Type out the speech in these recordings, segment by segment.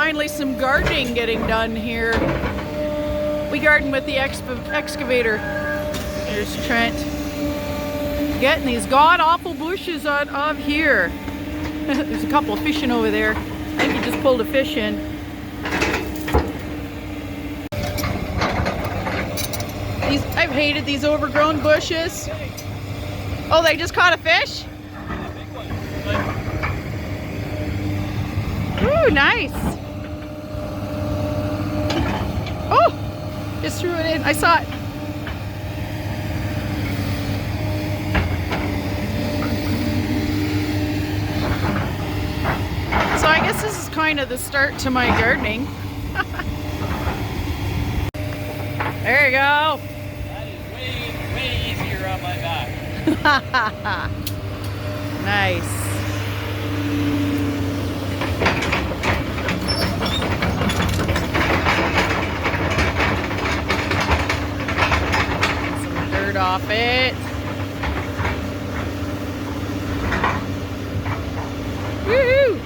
finally some gardening getting done here. We garden with the excavator. There's Trent. Getting these god-awful bushes out of here. There's a couple of fishing over there. I think he just pulled a fish in. I've hated these overgrown bushes. Oh, they just caught a fish? Ooh, nice. Oh, just threw it in. I saw it. So I guess this is kind of the start to my gardening. There you go. That is way easier on my back. Nice. Some dirt off it. Woohoo!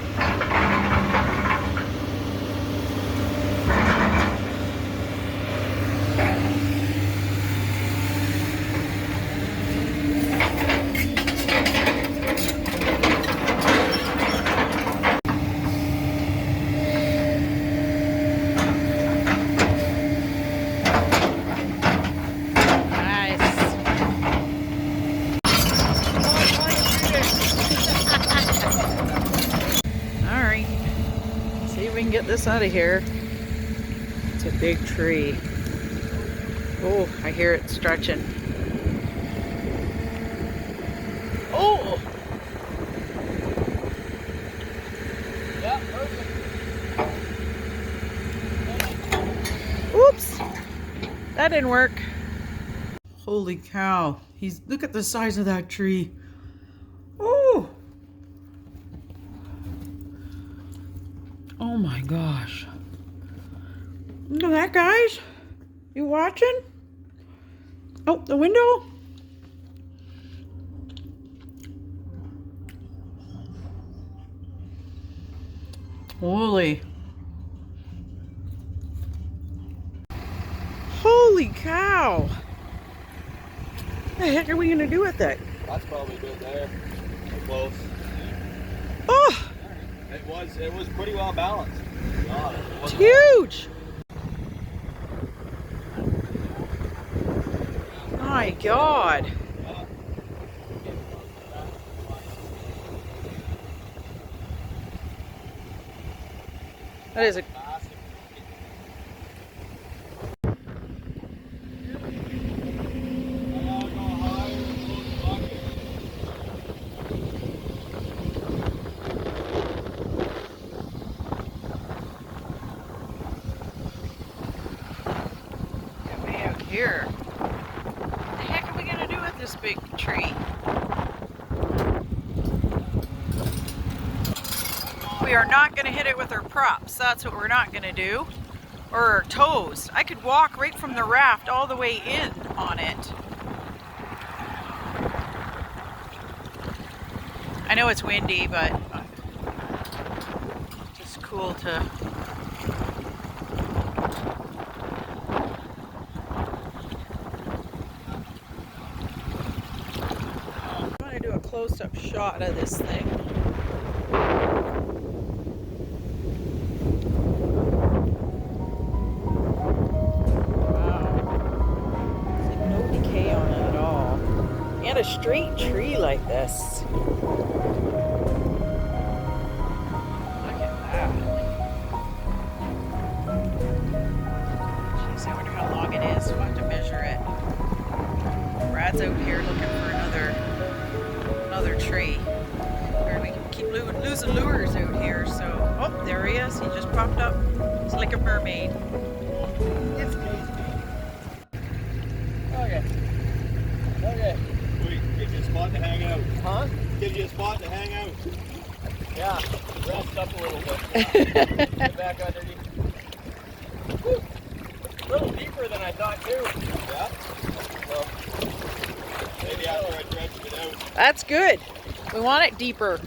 Get this out of here. It's a big tree. Oh, I hear it stretching. Oh! Yeah, perfect. Oops! That didn't work. Holy cow. Look at the size of that tree. Oh! Oh my gosh. Look at that, guys. You watching? Oh, the window? Holy. Holy cow. What the heck are we going to do with it? That's probably good there. Close. Oh! It was pretty well balanced. It's huge. My God. That is a here. What the heck are we gonna do with this big tree? We are not gonna hit it with our props. That's what we're not gonna do. Or our toes. I could walk right from the raft all the way in on it. I know it's windy, but just cool to do a close-up shot of this thing. Wow. There's like no decay on it at all. And a straight tree like this. Look at that. Jeez, I wonder how long it is. We'll have to measure it. Brad's out here looking for another tree. Or we keep losing lures out here, so oh, there he is. He just popped up. He's like a mermaid. It's Okay. Gives you a spot to hang out. Huh? Gives you a spot to hang out. Yeah. Rest up a little bit. Get back underneath. Woo. A little deeper than I thought too. Yeah? Well, maybe after I dredged it out. That's good. We want it deeper.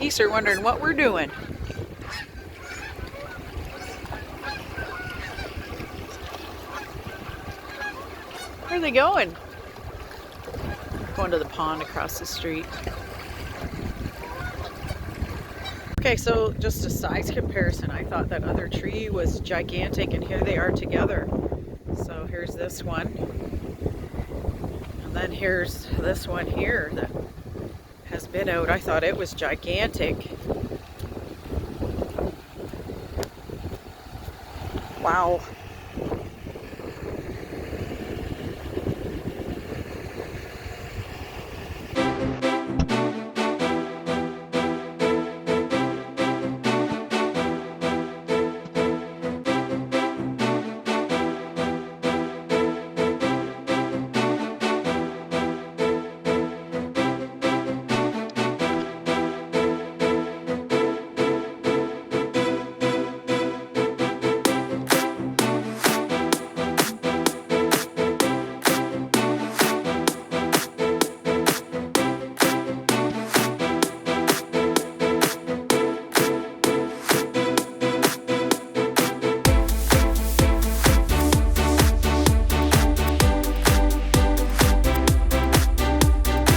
Geese are wondering what we're doing. Where are they going? Going to the pond across the street. Okay, so just a size comparison. I thought that other tree was gigantic, and here they are together. So here's this one. And then here's this one here that has been out. I thought it was gigantic. Wow.